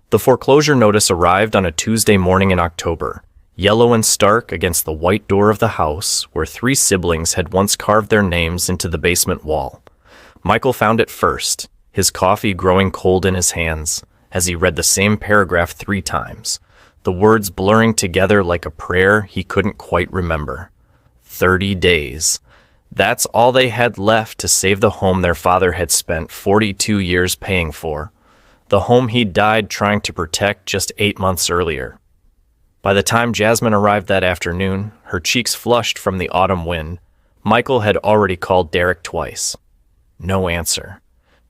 The foreclosure notice arrived on a Tuesday morning in October, yellow and stark against the white door of the house where 3 siblings had once carved their names into the basement wall. Michael found it first, his coffee growing cold in his hands, as he read the same paragraph 3 times, the words blurring together like a prayer he couldn't quite remember. 30 days. That's all they had left to save the home their father had spent 42 years paying for, the home he'd died trying to protect just 8 months earlier. By the time Jasmine arrived that afternoon, her cheeks flushed from the autumn wind, Michael had already called Derek twice. No answer.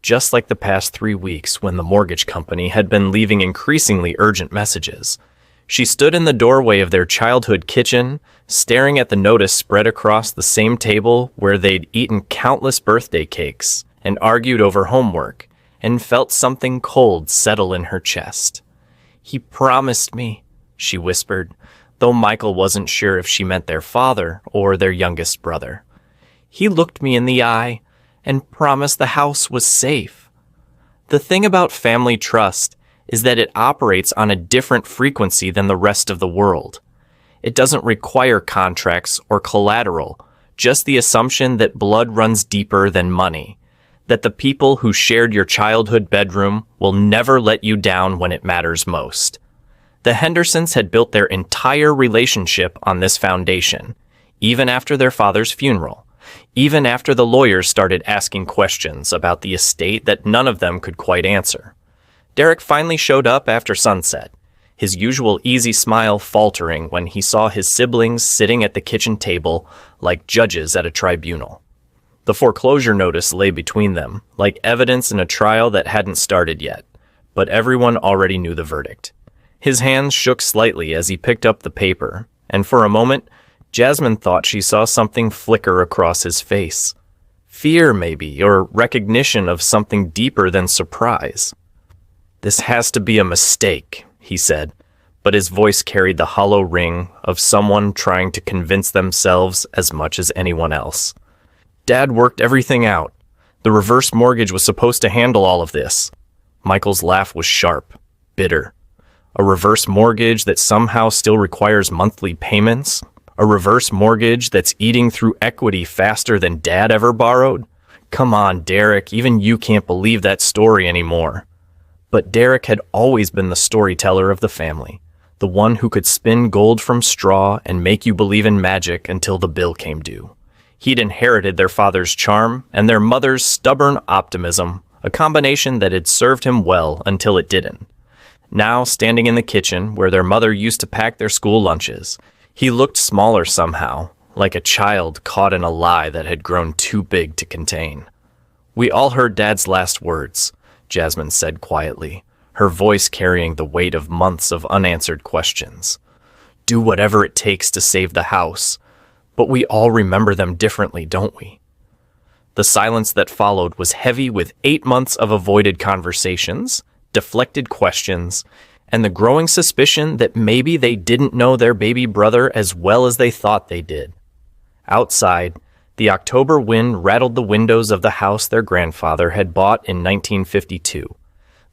Just like the past 3 weeks when the mortgage company had been leaving increasingly urgent messages. She stood in the doorway of their childhood kitchen, staring at the notice spread across the same table where they'd eaten countless birthday cakes and argued over homework, and felt something cold settle in her chest. "He promised me," she whispered, though Michael wasn't sure if she meant their father or their youngest brother. "He looked me in the eye and promised the house was safe." The thing about family trust is that it operates on a different frequency than the rest of the world. It doesn't require contracts or collateral, just the assumption that blood runs deeper than money, that the people who shared your childhood bedroom will never let you down when it matters most. The Hendersons had built their entire relationship on this foundation, even after their father's funeral, even after the lawyers started asking questions about the estate that none of them could quite answer. Derek finally showed up after sunset, his usual easy smile faltering when he saw his siblings sitting at the kitchen table like judges at a tribunal. The foreclosure notice lay between them, like evidence in a trial that hadn't started yet, but everyone already knew the verdict. His hands shook slightly as he picked up the paper, and for a moment, Jasmine thought she saw something flicker across his face. Fear, maybe, or recognition of something deeper than surprise. "This has to be a mistake," he said, but his voice carried the hollow ring of someone trying to convince themselves as much as anyone else. "Dad worked everything out. The reverse mortgage was supposed to handle all of this." Michael's laugh was sharp, bitter. A reverse mortgage that somehow still requires monthly payments? A reverse mortgage that's eating through equity faster than Dad ever borrowed? Come on, Derek, even you can't believe that story anymore. But Derek had always been the storyteller of the family, the one who could spin gold from straw and make you believe in magic until the bill came due. He'd inherited their father's charm and their mother's stubborn optimism, a combination that had served him well until it didn't. Now, standing in the kitchen where their mother used to pack their school lunches, he looked smaller somehow, like a child caught in a lie that had grown too big to contain. "We all heard Dad's last words," Jasmine said quietly, her voice carrying the weight of months of unanswered questions. "Do whatever it takes to save the house. But we all remember them differently, don't we?" The silence that followed was heavy with 8 months of avoided conversations, deflected questions, and the growing suspicion that maybe they didn't know their baby brother as well as they thought they did. Outside, the October wind rattled the windows of the house their grandfather had bought in 1952,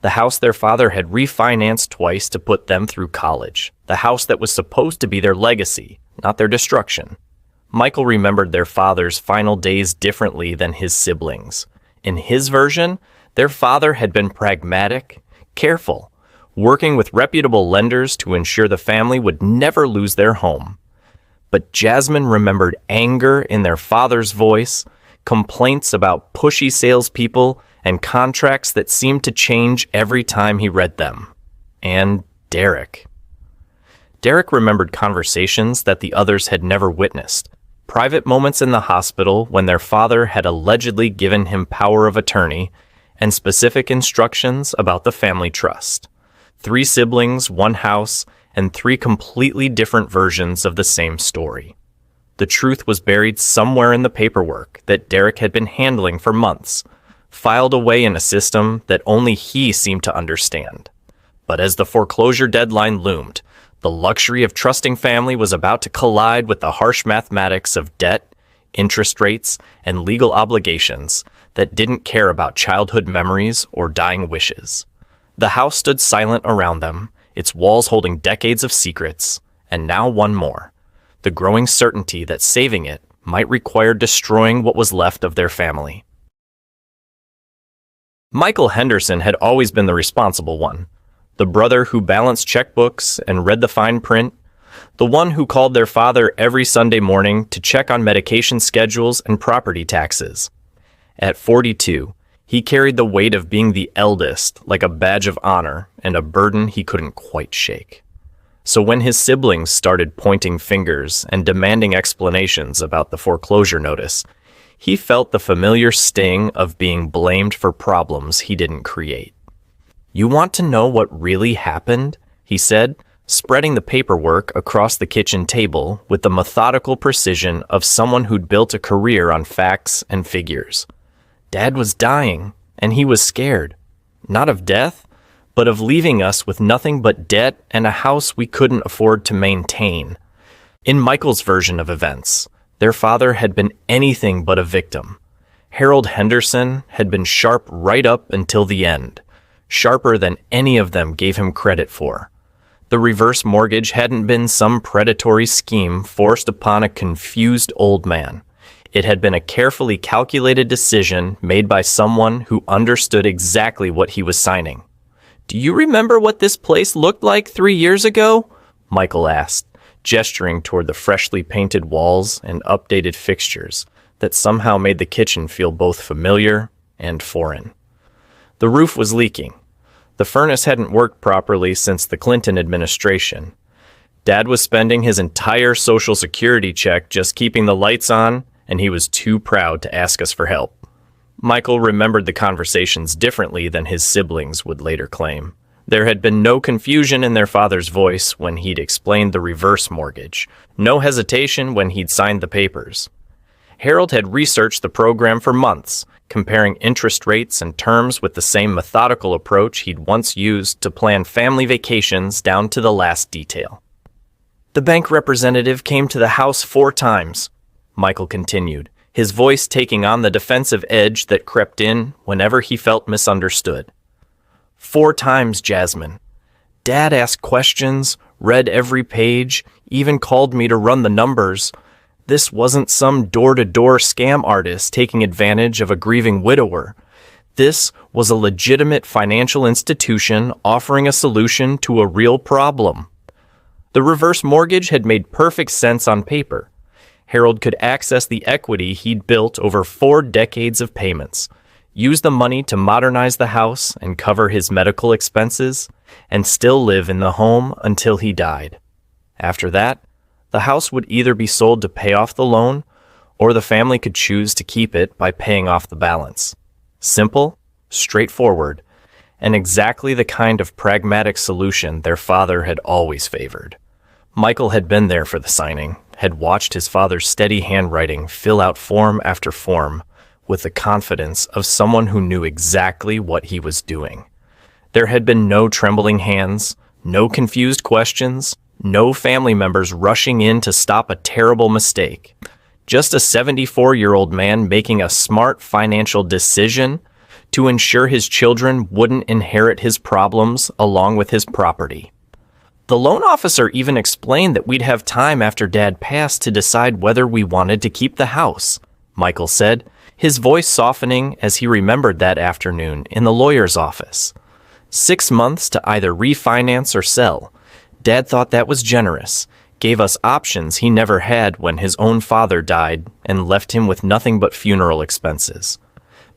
the house their father had refinanced twice to put them through college, the house that was supposed to be their legacy, not their destruction. Michael remembered their father's final days differently than his siblings. In his version, their father had been pragmatic, careful, working with reputable lenders to ensure the family would never lose their home. But Jasmine remembered anger in their father's voice, complaints about pushy salespeople, and contracts that seemed to change every time he read them. And Derek. Derek remembered conversations that the others had never witnessed, private moments in the hospital when their father had allegedly given him power of attorney, and specific instructions about the family trust. 3 siblings, 1 house, and 3 completely different versions of the same story. The truth was buried somewhere in the paperwork that Derek had been handling for months, filed away in a system that only he seemed to understand. But as the foreclosure deadline loomed, the luxury of trusting family was about to collide with the harsh mathematics of debt, interest rates, and legal obligations that didn't care about childhood memories or dying wishes. The house stood silent around them, its walls holding decades of secrets, and now one more, the growing certainty that saving it might require destroying what was left of their family. Michael Henderson had always been the responsible one, the brother who balanced checkbooks and read the fine print, the one who called their father every Sunday morning to check on medication schedules and property taxes. At 42, he carried the weight of being the eldest like a badge of honor and a burden he couldn't quite shake. So when his siblings started pointing fingers and demanding explanations about the foreclosure notice, he felt the familiar sting of being blamed for problems he didn't create. "You want to know what really happened?" he said, spreading the paperwork across the kitchen table with the methodical precision of someone who'd built a career on facts and figures. Dad was dying, and he was scared. Not of death, but of leaving us with nothing but debt and a house we couldn't afford to maintain. In Michael's version of events, their father had been anything but a victim. Harold Henderson had been sharp right up until the end, sharper than any of them gave him credit for. The reverse mortgage hadn't been some predatory scheme forced upon a confused old man. It had been a carefully calculated decision made by someone who understood exactly what he was signing. "Do you remember what this place looked like 3 years ago?" Michael asked, gesturing toward the freshly painted walls and updated fixtures that somehow made the kitchen feel both familiar and foreign. The roof was leaking. The furnace hadn't worked properly since the Clinton administration. Dad was spending his entire Social Security check just keeping the lights on, and he was too proud to ask us for help. Michael remembered the conversations differently than his siblings would later claim. There had been no confusion in their father's voice when he'd explained the reverse mortgage, no hesitation when he'd signed the papers. Harold had researched the program for months, comparing interest rates and terms with the same methodical approach he'd once used to plan family vacations down to the last detail. "The bank representative came to the house 4 times, Michael continued, his voice taking on the defensive edge that crept in whenever he felt misunderstood. 4 times, Jasmine. Dad asked questions, read every page, even called me to run the numbers. This wasn't some door-to-door scam artist taking advantage of a grieving widower. This was a legitimate financial institution offering a solution to a real problem." The reverse mortgage had made perfect sense on paper. Harold could access the equity he'd built over 4 decades of payments, use the money to modernize the house and cover his medical expenses, and still live in the home until he died. After that, the house would either be sold to pay off the loan, or the family could choose to keep it by paying off the balance. Simple, straightforward, and exactly the kind of pragmatic solution their father had always favored. Michael had been there for the signing, had watched his father's steady handwriting fill out form after form with the confidence of someone who knew exactly what he was doing. There had been no trembling hands, no confused questions, no family members rushing in to stop a terrible mistake. Just a 74-year-old man making a smart financial decision to ensure his children wouldn't inherit his problems along with his property. The loan officer even explained that we'd have time after Dad passed to decide whether we wanted to keep the house, Michael said, his voice softening as he remembered that afternoon in the lawyer's office. 6 months to either refinance or sell. Dad thought that was generous, gave us options he never had when his own father died and left him with nothing but funeral expenses.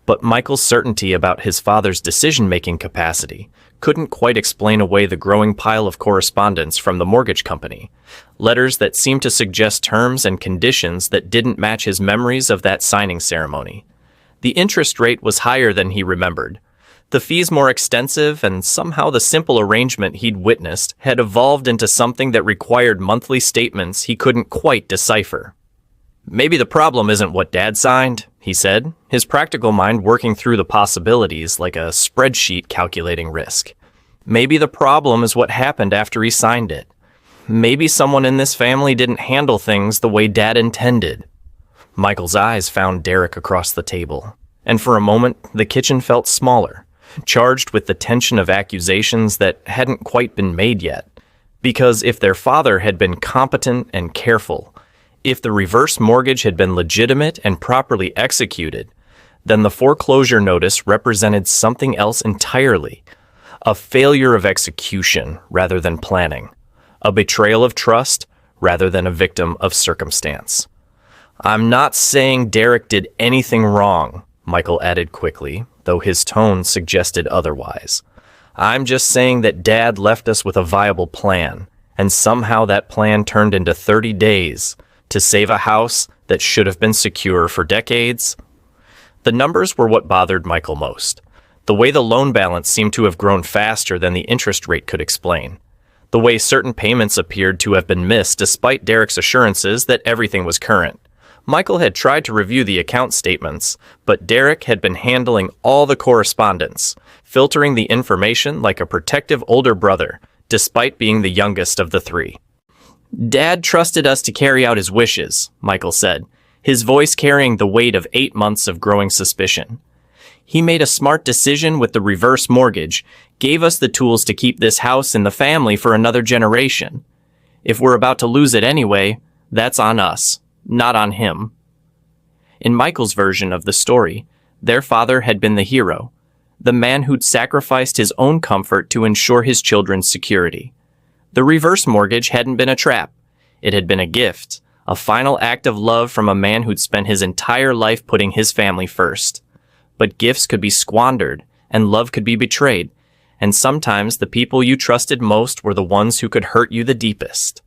But Michael's certainty about his father's decision-making capacity couldn't quite explain away the growing pile of correspondence from the mortgage company, letters that seemed to suggest terms and conditions that didn't match his memories of that signing ceremony. The interest rate was higher than he remembered, the fees more extensive, and somehow the simple arrangement he'd witnessed had evolved into something that required monthly statements he couldn't quite decipher. "Maybe the problem isn't what Dad signed," he said, his practical mind working through the possibilities like a spreadsheet calculating risk. "Maybe the problem is what happened after he signed it. Maybe someone in this family didn't handle things the way Dad intended." Michael's eyes found Derek across the table, and for a moment the kitchen felt smaller, charged with the tension of accusations that hadn't quite been made yet. Because if their father had been competent and careful, if the reverse mortgage had been legitimate and properly executed, then the foreclosure notice represented something else entirely, a failure of execution rather than planning, a betrayal of trust rather than a victim of circumstance. "I'm not saying Derek did anything wrong," Michael added quickly, though his tone suggested otherwise. "I'm just saying that Dad left us with a viable plan, and somehow that plan turned into 30 days to save a house that should have been secure for decades." The numbers were what bothered Michael most. The way the loan balance seemed to have grown faster than the interest rate could explain. The way certain payments appeared to have been missed despite Derek's assurances that everything was current. Michael had tried to review the account statements, but Derek had been handling all the correspondence, filtering the information like a protective older brother, despite being the youngest of the three. "Dad trusted us to carry out his wishes," Michael said, his voice carrying the weight of 8 months of growing suspicion. "He made a smart decision with the reverse mortgage, gave us the tools to keep this house in the family for another generation. If we're about to lose it anyway, that's on us, not on him." In Michael's version of the story, their father had been the hero, the man who'd sacrificed his own comfort to ensure his children's security. The reverse mortgage hadn't been a trap. It had been a gift, a final act of love from a man who'd spent his entire life putting his family first. But gifts could be squandered, and love could be betrayed, and sometimes the people you trusted most were the ones who could hurt you the deepest.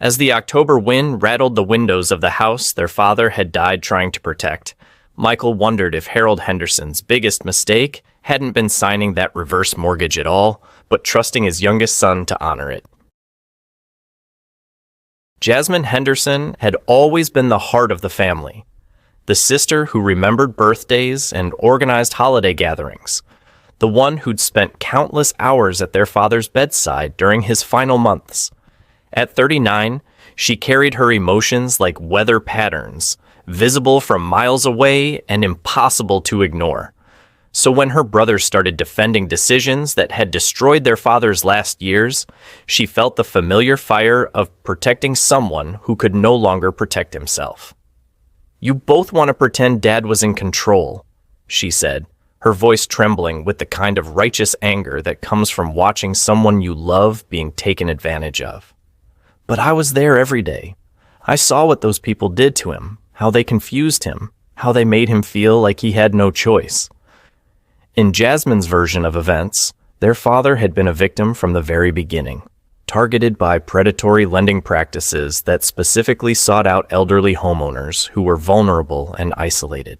As the October wind rattled the windows of the house their father had died trying to protect, Michael wondered if Harold Henderson's biggest mistake hadn't been signing that reverse mortgage at all, but trusting his youngest son to honor it. Jasmine Henderson had always been the heart of the family, the sister who remembered birthdays and organized holiday gatherings, the one who'd spent countless hours at their father's bedside during his final months. At 39, she carried her emotions like weather patterns, visible from miles away and impossible to ignore. So when her brothers started defending decisions that had destroyed their father's last years, she felt the familiar fire of protecting someone who could no longer protect himself. "You both want to pretend Dad was in control," she said, her voice trembling with the kind of righteous anger that comes from watching someone you love being taken advantage of. "But I was there every day. I saw what those people did to him, how they confused him, how they made him feel like he had no choice." In Jasmine's version of events, their father had been a victim from the very beginning, targeted by predatory lending practices that specifically sought out elderly homeowners who were vulnerable and isolated.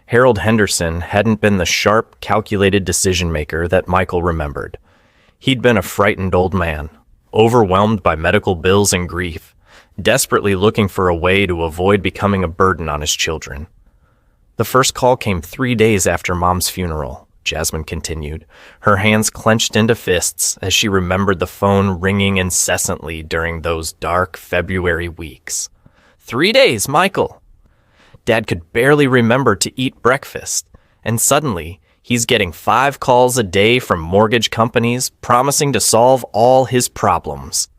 Harold Henderson hadn't been the sharp, calculated decision-maker that Michael remembered. He'd been a frightened old man, overwhelmed by medical bills and grief, desperately looking for a way to avoid becoming a burden on his children. "The first call came 3 days after Mom's funeral," Jasmine continued, her hands clenched into fists as she remembered the phone ringing incessantly during those dark February weeks. 3 days, Michael! Dad could barely remember to eat breakfast, and suddenly he's getting 5 calls a day from mortgage companies promising to solve all his problems.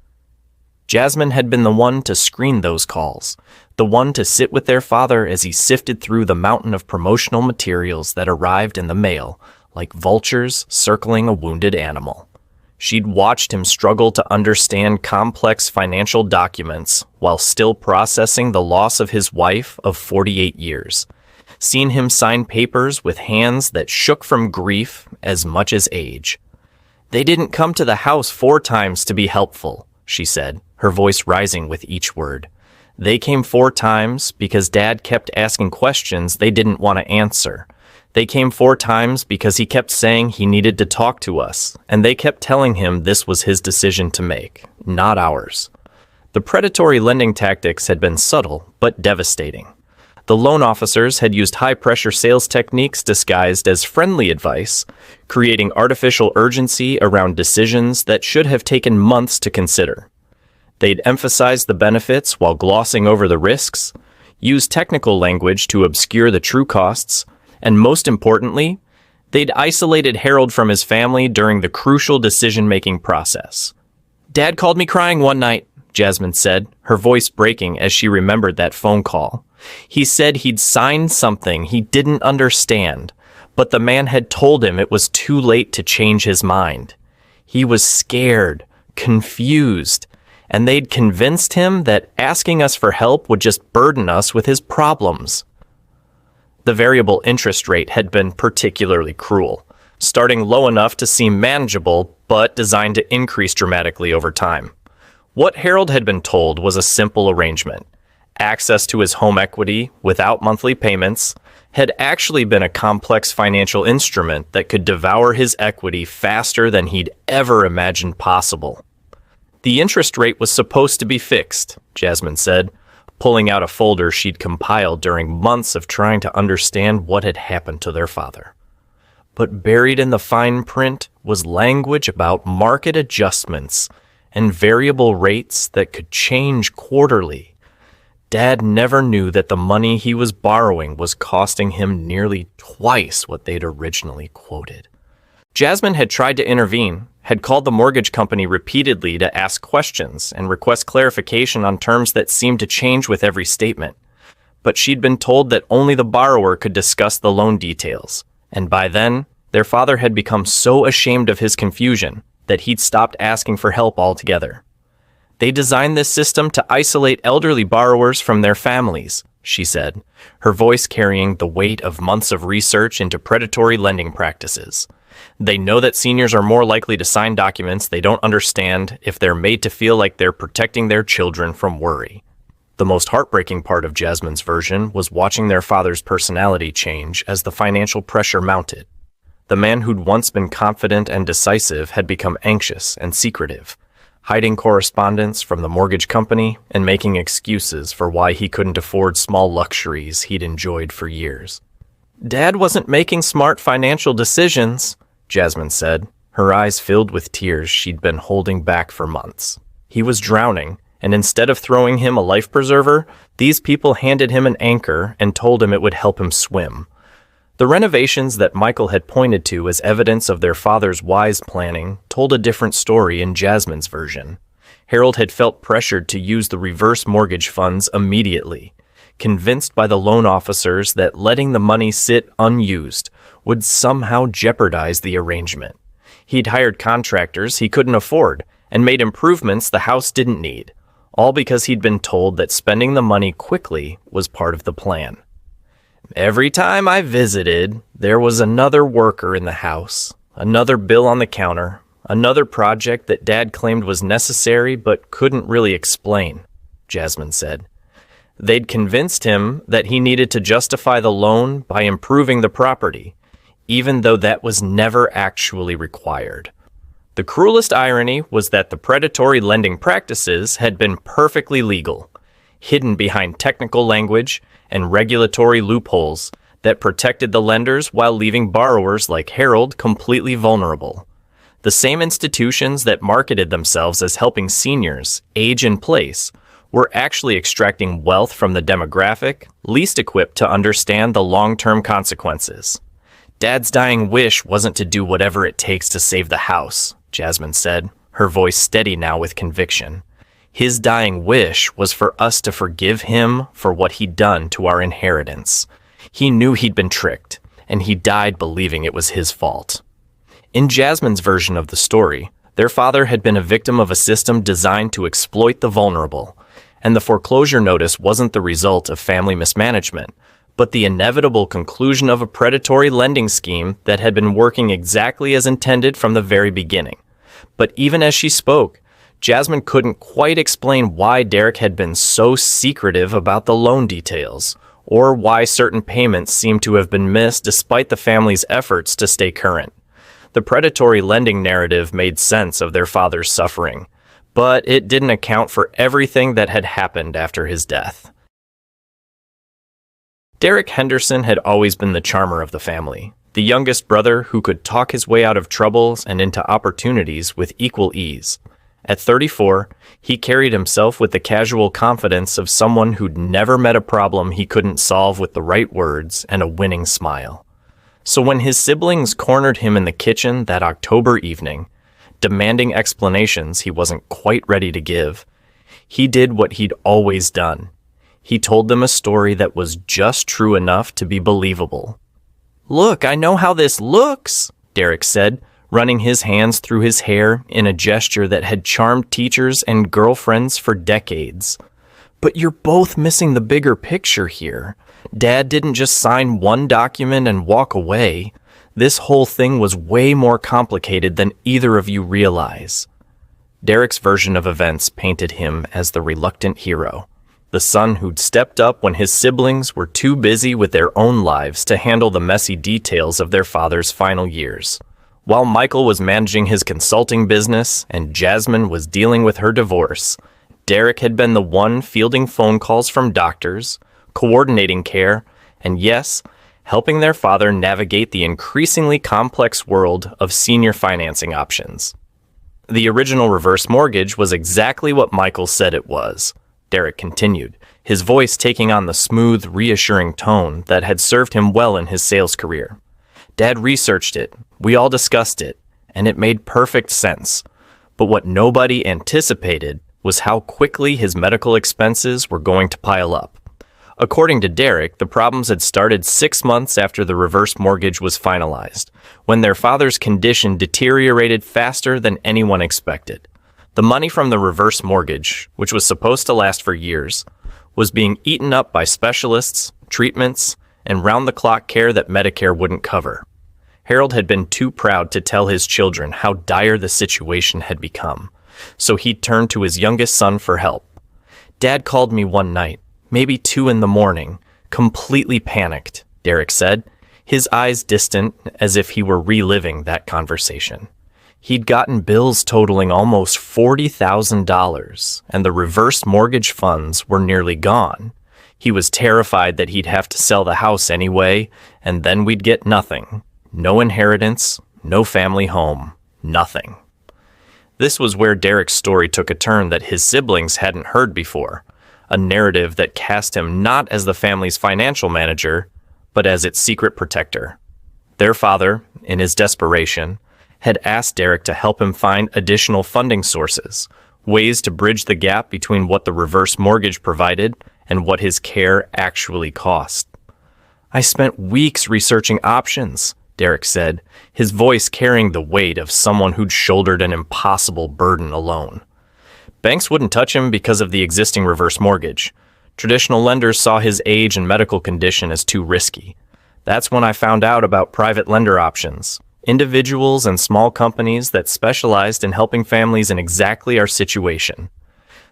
Jasmine had been the one to screen those calls, the one to sit with their father as he sifted through the mountain of promotional materials that arrived in the mail, like vultures circling a wounded animal. She'd watched him struggle to understand complex financial documents while still processing the loss of his wife of 48 years, seen him sign papers with hands that shook from grief as much as age. "They didn't come to the house 4 times to be helpful," she said, her voice rising with each word. "They came 4 times because Dad kept asking questions they didn't want to answer. They came 4 times because he kept saying he needed to talk to us, and they kept telling him this was his decision to make, not ours." The predatory lending tactics had been subtle but devastating. The loan officers had used high-pressure sales techniques disguised as friendly advice, creating artificial urgency around decisions that should have taken months to consider. They'd emphasized the benefits while glossing over the risks, used technical language to obscure the true costs, and most importantly, They'd isolated Harold from his family during the crucial decision-making process. "Dad called me crying one night," Jasmine said, her voice breaking as she remembered that phone call. "He said he'd signed something he didn't understand, but the man had told him it was too late to change his mind. He was scared, confused, and they'd convinced him that asking us for help would just burden us with his problems." The variable interest rate had been particularly cruel, starting low enough to seem manageable, but designed to increase dramatically over time. What Harold had been told was a simple arrangement. Access to his home equity without monthly payments had actually been a complex financial instrument that could devour his equity faster than he'd ever imagined possible. "The interest rate was supposed to be fixed," Jasmine said, pulling out a folder she'd compiled during months of trying to understand what had happened to their father. But buried in the fine print was language about market adjustments and variable rates that could change quarterly. Dad never knew that the money he was borrowing was costing him nearly twice what they'd originally quoted. Jasmine had tried to intervene, had called the mortgage company repeatedly to ask questions and request clarification on terms that seemed to change with every statement. But she'd been told that only the borrower could discuss the loan details, and by then, their father had become so ashamed of his confusion that he'd stopped asking for help altogether. "They designed this system to isolate elderly borrowers from their families," she said, her voice carrying the weight of months of research into predatory lending practices. "They know that seniors are more likely to sign documents they don't understand if they're made to feel like they're protecting their children from worry." The most heartbreaking part of Jasmine's version was watching their father's personality change as the financial pressure mounted. The man who'd once been confident and decisive had become anxious and secretive, hiding correspondence from the mortgage company and making excuses for why he couldn't afford small luxuries he'd enjoyed for years. "Dad wasn't making smart financial decisions," Jasmine said, her eyes filled with tears she'd been holding back for months. "He was drowning, and instead of throwing him a life preserver, these people handed him an anchor and told him it would help him swim." The renovations that Michael had pointed to as evidence of their father's wise planning told a different story in Jasmine's version. Harold had felt pressured to use the reverse mortgage funds immediately, convinced by the loan officers that letting the money sit unused would somehow jeopardize the arrangement. He'd hired contractors he couldn't afford and made improvements the house didn't need, all because he'd been told that spending the money quickly was part of the plan. "Every time I visited, there was another worker in the house, another bill on the counter, another project that Dad claimed was necessary but couldn't really explain," Jasmine said. "They'd convinced him that he needed to justify the loan by improving the property, even though that was never actually required. The cruelest irony was that the predatory lending practices had been perfectly legal, hidden behind technical language and regulatory loopholes that protected the lenders while leaving borrowers like Harold completely vulnerable. The same institutions that marketed themselves as helping seniors age in place were actually extracting wealth from the demographic least equipped to understand the long-term consequences. "Dad's dying wish wasn't to do whatever it takes to save the house," Jasmine said, her voice steady now with conviction. "His dying wish was for us to forgive him for what he'd done to our inheritance. He knew he'd been tricked, and he died believing it was his fault." In Jasmine's version of the story, their father had been a victim of a system designed to exploit the vulnerable, and the foreclosure notice wasn't the result of family mismanagement, but the inevitable conclusion of a predatory lending scheme that had been working exactly as intended from the very beginning. But even as she spoke, Jasmine couldn't quite explain why Derek had been so secretive about the loan details, or why certain payments seemed to have been missed despite the family's efforts to stay current. The predatory lending narrative made sense of their father's suffering, but it didn't account for everything that had happened after his death. Derek Henderson had always been the charmer of the family, the youngest brother who could talk his way out of troubles and into opportunities with equal ease. At 34, he carried himself with the casual confidence of someone who'd never met a problem he couldn't solve with the right words and a winning smile. So when his siblings cornered him in the kitchen that October evening, demanding explanations he wasn't quite ready to give, he did what he'd always done. He told them a story that was just true enough to be believable. "Look, I know how this looks," Derek said, running his hands through his hair in a gesture that had charmed teachers and girlfriends for decades. "But you're both missing the bigger picture here. Dad didn't just sign one document and walk away. This whole thing was way more complicated than either of you realize." Derek's version of events painted him as the reluctant hero, the son who'd stepped up when his siblings were too busy with their own lives to handle the messy details of their father's final years. While Michael was managing his consulting business and Jasmine was dealing with her divorce, Derek had been the one fielding phone calls from doctors, coordinating care, and yes, helping their father navigate the increasingly complex world of senior financing options. The original reverse mortgage was exactly what Michael said it was, Derek continued, his voice taking on the smooth, reassuring tone that had served him well in his sales career. Dad researched it, we all discussed it, and it made perfect sense. But what nobody anticipated was how quickly his medical expenses were going to pile up. According to Derek, the problems had started 6 months after the reverse mortgage was finalized, when their father's condition deteriorated faster than anyone expected. The money from the reverse mortgage, which was supposed to last for years, was being eaten up by specialists, treatments, and round-the-clock care that Medicare wouldn't cover. Harold had been too proud to tell his children how dire the situation had become, so he turned to his youngest son for help. "Dad called me one night, maybe 2 a.m, completely panicked," Derek said, his eyes distant as if he were reliving that conversation. He'd gotten bills totaling almost $40,000, and the reverse mortgage funds were nearly gone. He was terrified that he'd have to sell the house anyway, and then we'd get nothing. No inheritance, no family home, nothing. This was where Derek's story took a turn that his siblings hadn't heard before, a narrative that cast him not as the family's financial manager, but as its secret protector. Their father, in his desperation, had asked Derek to help him find additional funding sources, ways to bridge the gap between what the reverse mortgage provided and what his care actually cost. "I spent weeks researching options," Derek said, his voice carrying the weight of someone who'd shouldered an impossible burden alone. Banks wouldn't touch him because of the existing reverse mortgage. Traditional lenders saw his age and medical condition as too risky. That's when I found out about private lender options, individuals and small companies that specialized in helping families in exactly our situation.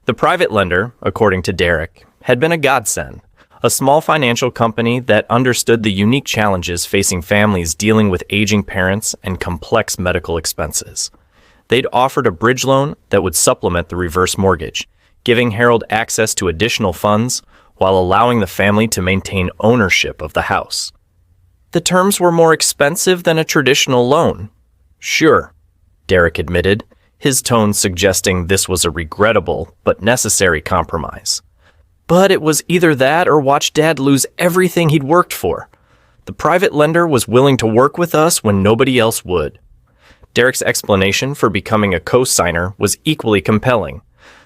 The private lender, according to Derek, had been a godsend, a small financial company that understood the unique challenges facing families dealing with aging parents and complex medical expenses. They'd offered a bridge loan that would supplement the reverse mortgage, giving Harold access to additional funds while allowing the family to maintain ownership of the house. The terms were more expensive than a traditional loan. "Sure," Derek admitted, his tone suggesting this was a regrettable but necessary compromise. "But it was either that or watch Dad lose everything he'd worked for. The private lender was willing to work with us when nobody else would." Derek's explanation for becoming a co-signer was equally compelling.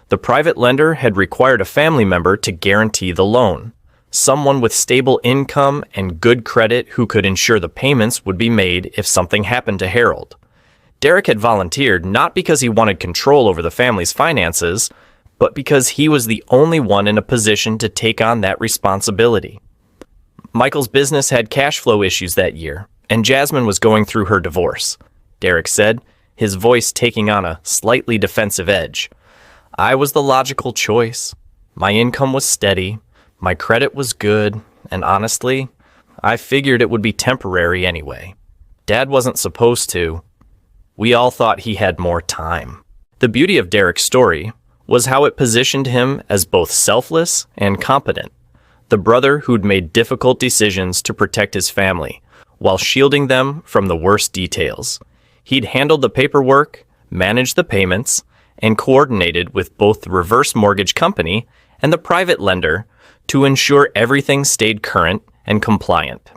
The private lender had required a family member to guarantee the loan, someone with stable income and good credit who could ensure the payments would be made if something happened to Harold. Derek had volunteered not because he wanted control over the family's finances, but because he was the only one in a position to take on that responsibility. Michael's business had cash flow issues that year, and Jasmine was going through her divorce, Derek said, his voice taking on a slightly defensive edge. "I was the logical choice. My income was steady, my credit was good, and honestly, I figured it would be temporary anyway. Dad wasn't supposed to. We all thought he had more time." The beauty of Derek's story was how it positioned him as both selfless and competent, the brother who'd made difficult decisions to protect his family, while shielding them from the worst details. He'd handled the paperwork, managed the payments, and coordinated with both the reverse mortgage company and the private lender to ensure everything stayed current and compliant.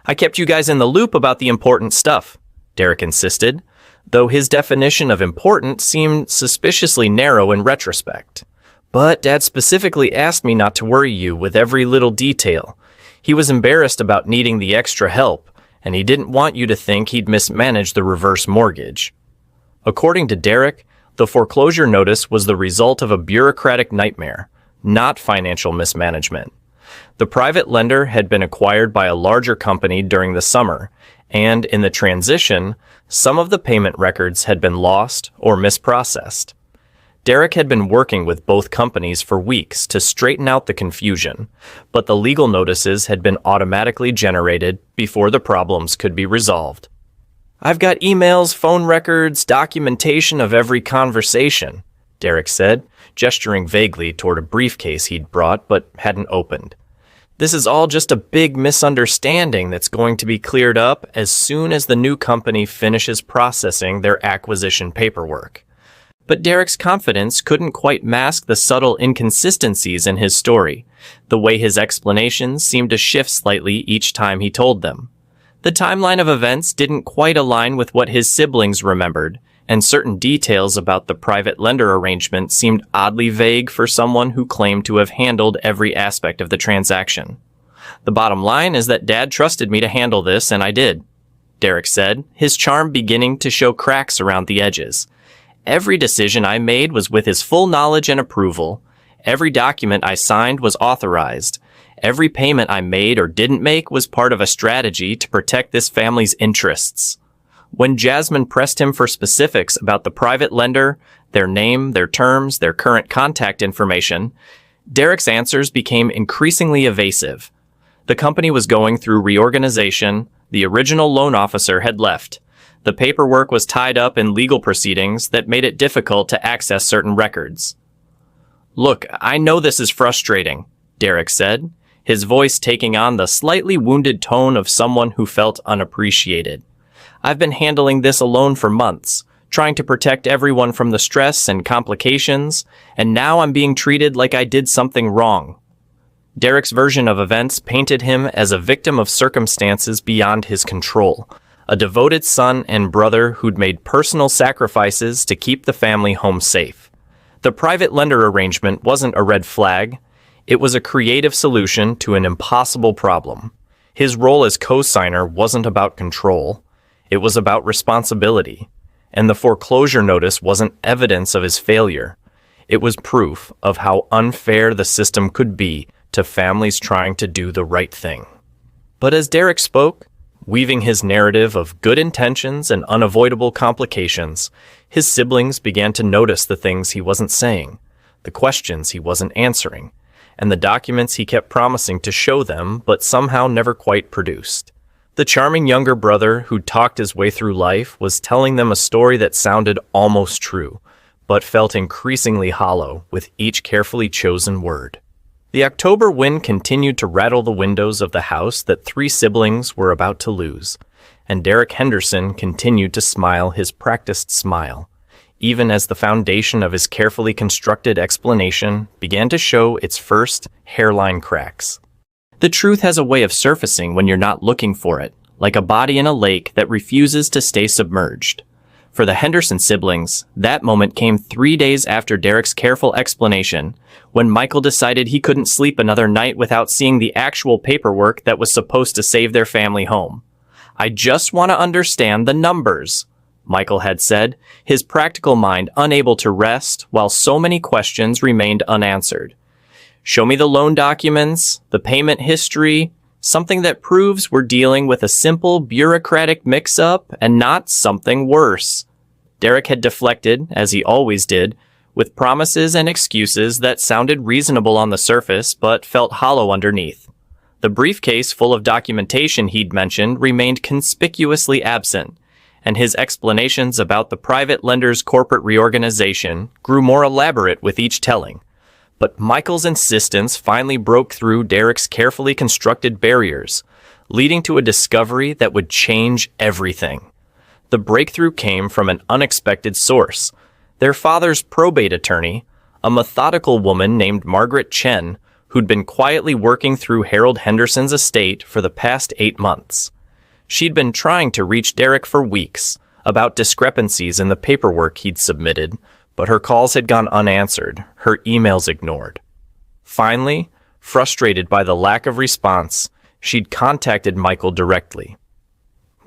I kept you guys in the loop about the important stuff, Derek insisted, though his definition of important seemed suspiciously narrow in retrospect. But Dad specifically asked me not to worry you with every little detail. He was embarrassed about needing the extra help, and he didn't want you to think he'd mismanaged the reverse mortgage. According to Derek, the foreclosure notice was the result of a bureaucratic nightmare, not financial mismanagement. The private lender had been acquired by a larger company during the summer, and in the transition, some of the payment records had been lost or misprocessed. Derek had been working with both companies for weeks to straighten out the confusion, but the legal notices had been automatically generated before the problems could be resolved. I've got emails, phone records, documentation of every conversation, Derek said, gesturing vaguely toward a briefcase he'd brought but hadn't opened. This is all just a big misunderstanding that's going to be cleared up as soon as the new company finishes processing their acquisition paperwork. But Derek's confidence couldn't quite mask the subtle inconsistencies in his story, the way his explanations seemed to shift slightly each time he told them. The timeline of events didn't quite align with what his siblings remembered, and certain details about the private lender arrangement seemed oddly vague for someone who claimed to have handled every aspect of the transaction. The bottom line is that Dad trusted me to handle this, and I did, Derek said, his charm beginning to show cracks around the edges. Every decision I made was with his full knowledge and approval. Every document I signed was authorized. Every payment I made or didn't make was part of a strategy to protect this family's interests. When Jasmine pressed him for specifics about the private lender, their name, their terms, their current contact information, Derek's answers became increasingly evasive. The company was going through reorganization. The original loan officer had left. The paperwork was tied up in legal proceedings that made it difficult to access certain records. Look, I know this is frustrating, Derek said, his voice taking on the slightly wounded tone of someone who felt unappreciated. I've been handling this alone for months, trying to protect everyone from the stress and complications, and now I'm being treated like I did something wrong. Derek's version of events painted him as a victim of circumstances beyond his control, a devoted son and brother who'd made personal sacrifices to keep the family home safe. The private lender arrangement wasn't a red flag. It was a creative solution to an impossible problem. His role as co-signer wasn't about control. It was about responsibility. And the foreclosure notice wasn't evidence of his failure. It was proof of how unfair the system could be to families trying to do the right thing. But as Derek spoke, weaving his narrative of good intentions and unavoidable complications, his siblings began to notice the things he wasn't saying, the questions he wasn't answering, and the documents he kept promising to show them but somehow never quite produced. The charming younger brother who'd talked his way through life was telling them a story that sounded almost true, but felt increasingly hollow with each carefully chosen word. The October wind continued to rattle the windows of the house that three siblings were about to lose, and Derek Henderson continued to smile his practiced smile, even as the foundation of his carefully constructed explanation began to show its first hairline cracks. The truth has a way of surfacing when you're not looking for it, like a body in a lake that refuses to stay submerged. For the Henderson siblings, that moment came 3 days after Derek's careful explanation, when Michael decided he couldn't sleep another night without seeing the actual paperwork that was supposed to save their family home. I just want to understand the numbers, Michael had said, his practical mind unable to rest while so many questions remained unanswered. Show me the loan documents, the payment history, something that proves we're dealing with a simple bureaucratic mix-up and not something worse. Derek had deflected, as he always did, with promises and excuses that sounded reasonable on the surface but felt hollow underneath. The briefcase full of documentation he'd mentioned remained conspicuously absent, and his explanations about the private lender's corporate reorganization grew more elaborate with each telling. But Michael's insistence finally broke through Derek's carefully constructed barriers, leading to a discovery that would change everything. The breakthrough came from an unexpected source. Their father's probate attorney, a methodical woman named Margaret Chen, who'd been quietly working through Harold Henderson's estate for the past 8 months. She'd been trying to reach Derek for weeks about discrepancies in the paperwork he'd submitted, but her calls had gone unanswered, her emails ignored. Finally, frustrated by the lack of response, she'd contacted Michael directly.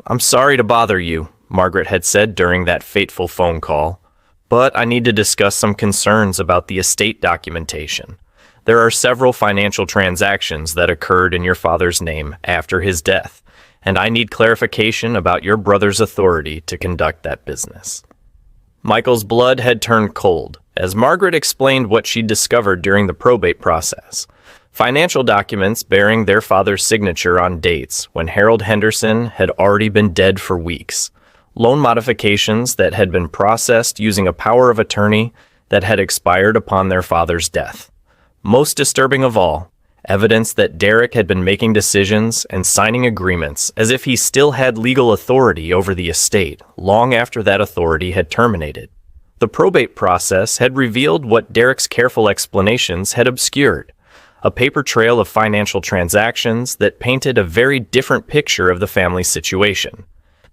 "I'm sorry to bother you," Margaret had said during that fateful phone call, "but I need to discuss some concerns about the estate documentation. There are several financial transactions that occurred in your father's name after his death, and I need clarification about your brother's authority to conduct that business." Michael's blood had turned cold as Margaret explained what she'd discovered during the probate process. Financial documents bearing their father's signature on dates when Harold Henderson had already been dead for weeks. Loan modifications that had been processed using a power of attorney that had expired upon their father's death. Most disturbing of all, evidence that Derek had been making decisions and signing agreements as if he still had legal authority over the estate long after that authority had terminated. The probate process had revealed what Derek's careful explanations had obscured, a paper trail of financial transactions that painted a very different picture of the family's situation.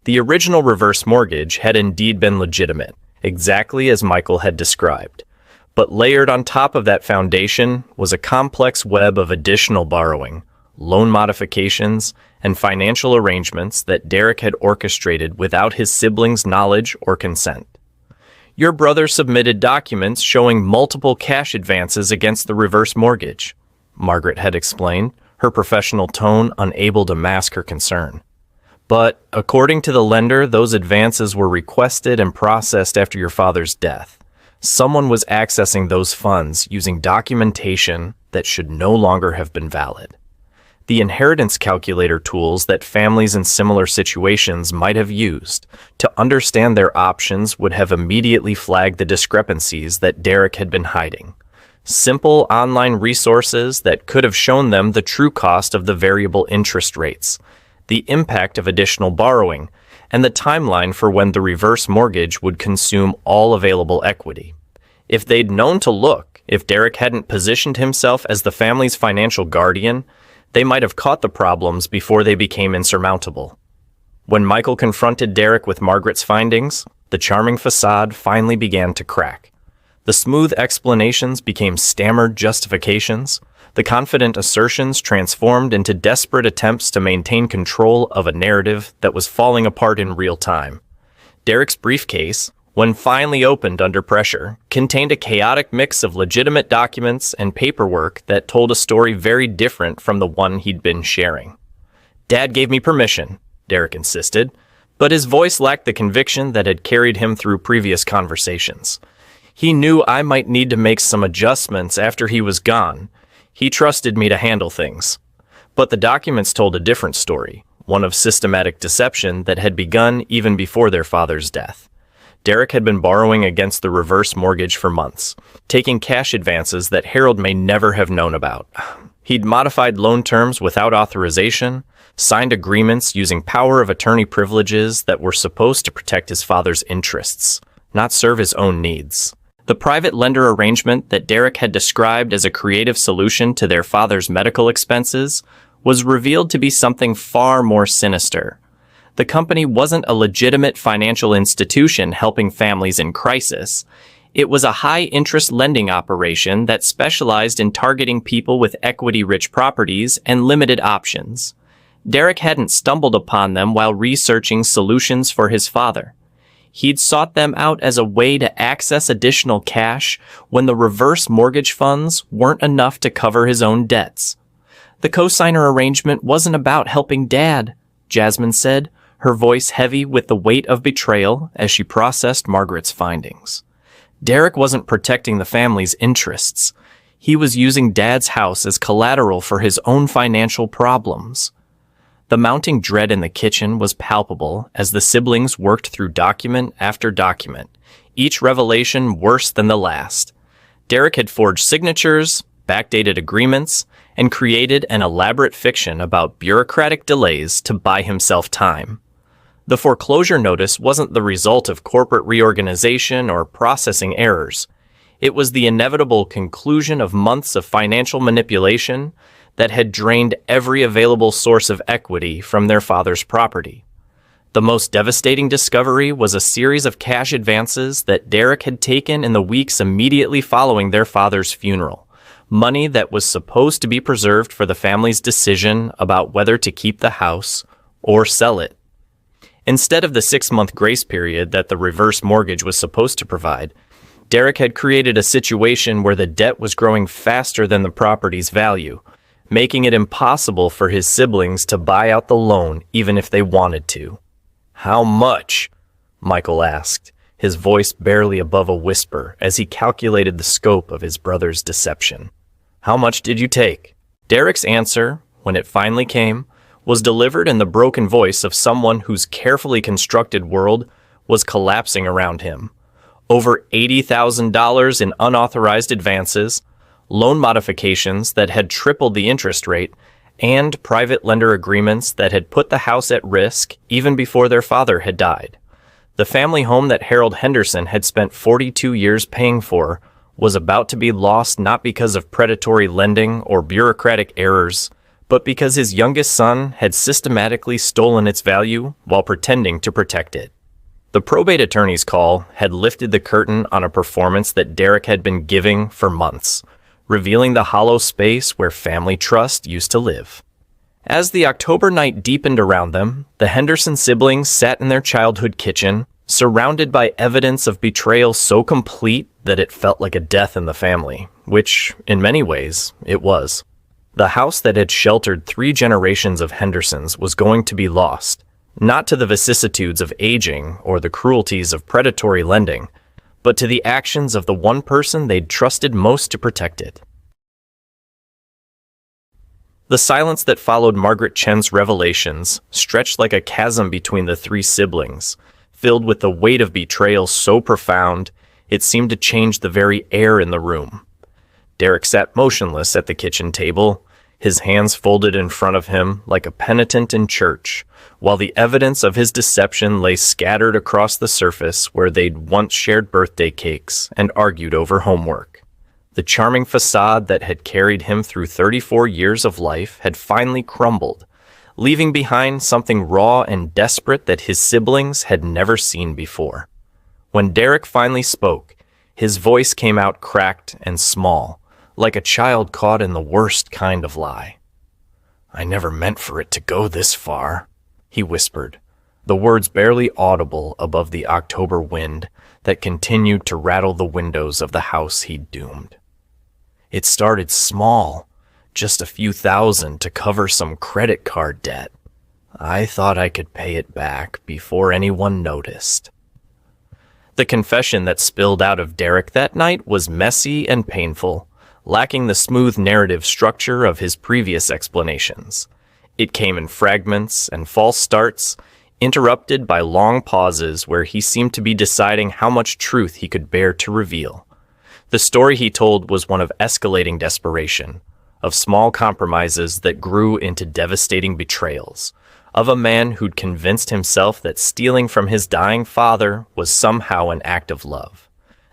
The original reverse mortgage had indeed been legitimate, exactly as Michael had described. But layered on top of that foundation was a complex web of additional borrowing, loan modifications, and financial arrangements that Derek had orchestrated without his siblings' knowledge or consent. "Your brother submitted documents showing multiple cash advances against the reverse mortgage," Margaret had explained, her professional tone unable to mask her concern. "But, according to the lender, those advances were requested and processed after your father's death. Someone was accessing those funds using documentation that should no longer have been valid. The inheritance calculator tools that families in similar situations might have used to understand their options would have immediately flagged the discrepancies that Derek had been hiding. Simple online resources that could have shown them the true cost of the variable interest rates, the impact of additional borrowing, and the timeline for when the reverse mortgage would consume all available equity. If they'd known to look, if Derek hadn't positioned himself as the family's financial guardian, they might have caught the problems before they became insurmountable. When Michael confronted Derek with Margaret's findings, the charming facade finally began to crack. The smooth explanations became stammered justifications. The confident assertions transformed into desperate attempts to maintain control of a narrative that was falling apart in real time. Derek's briefcase, when finally opened under pressure, contained a chaotic mix of legitimate documents and paperwork that told a story very different from the one he'd been sharing. "Dad gave me permission," Derek insisted, but his voice lacked the conviction that had carried him through previous conversations. "He knew I might need to make some adjustments after he was gone. He trusted me to handle things." But the documents told a different story, one of systematic deception that had begun even before their father's death. Derek had been borrowing against the reverse mortgage for months, taking cash advances that Harold may never have known about. He'd modified loan terms without authorization, signed agreements using power of attorney privileges that were supposed to protect his father's interests, not serve his own needs. The private lender arrangement that Derek had described as a creative solution to their father's medical expenses was revealed to be something far more sinister. The company wasn't a legitimate financial institution helping families in crisis. It was a high-interest lending operation that specialized in targeting people with equity-rich properties and limited options. Derek hadn't stumbled upon them while researching solutions for his father. He'd sought them out as a way to access additional cash when the reverse mortgage funds weren't enough to cover his own debts. "The cosigner arrangement wasn't about helping Dad," Jasmine said, her voice heavy with the weight of betrayal as she processed Margaret's findings. Derek wasn't protecting the family's interests. He was using Dad's house as collateral for his own financial problems. The mounting dread in the kitchen was palpable as the siblings worked through document after document, each revelation worse than the last. Derek had forged signatures, backdated agreements, and created an elaborate fiction about bureaucratic delays to buy himself time. The foreclosure notice wasn't the result of corporate reorganization or processing errors. It was the inevitable conclusion of months of financial manipulation that had drained every available source of equity from their father's property. The most devastating discovery was a series of cash advances that Derek had taken in the weeks immediately following their father's funeral, money that was supposed to be preserved for the family's decision about whether to keep the house or sell it. Instead of the 6-month grace period that the reverse mortgage was supposed to provide, Derek had created a situation where the debt was growing faster than the property's value, making it impossible for his siblings to buy out the loan even if they wanted to. "How much?" Michael asked, his voice barely above a whisper as he calculated the scope of his brother's deception. "How much did you take?" Derek's answer, when it finally came, was delivered in the broken voice of someone whose carefully constructed world was collapsing around him. Over $80,000 in unauthorized advances, loan modifications that had tripled the interest rate, and private lender agreements that had put the house at risk even before their father had died. The family home that Harold Henderson had spent 42 years paying for was about to be lost not because of predatory lending or bureaucratic errors, but because his youngest son had systematically stolen its value while pretending to protect it. The probate attorney's call had lifted the curtain on a performance that Derek had been giving for months, revealing the hollow space where family trust used to live. As the October night deepened around them, the Henderson siblings sat in their childhood kitchen, surrounded by evidence of betrayal so complete that it felt like a death in the family, which, in many ways, it was. The house that had sheltered 3 generations of Hendersons was going to be lost, not to the vicissitudes of aging or the cruelties of predatory lending, but to the actions of the one person they'd trusted most to protect it. The silence that followed Margaret Chen's revelations stretched like a chasm between the 3 siblings, filled with the weight of betrayal so profound it seemed to change the very air in the room. Derek sat motionless at the kitchen table, his hands folded in front of him like a penitent in church, while the evidence of his deception lay scattered across the surface where they'd once shared birthday cakes and argued over homework. The charming facade that had carried him through 34 years of life had finally crumbled, leaving behind something raw and desperate that his siblings had never seen before. When Derek finally spoke, his voice came out cracked and small, like a child caught in the worst kind of lie. "I never meant for it to go this far," he whispered, the words barely audible above the October wind that continued to rattle the windows of the house he'd doomed. "It started small, just a few thousand to cover some credit card debt. I thought I could pay it back before anyone noticed." The confession that spilled out of Derek that night was messy and painful, lacking the smooth narrative structure of his previous explanations. It came in fragments and false starts, interrupted by long pauses where he seemed to be deciding how much truth he could bear to reveal. The story he told was one of escalating desperation, of small compromises that grew into devastating betrayals, of a man who'd convinced himself that stealing from his dying father was somehow an act of love.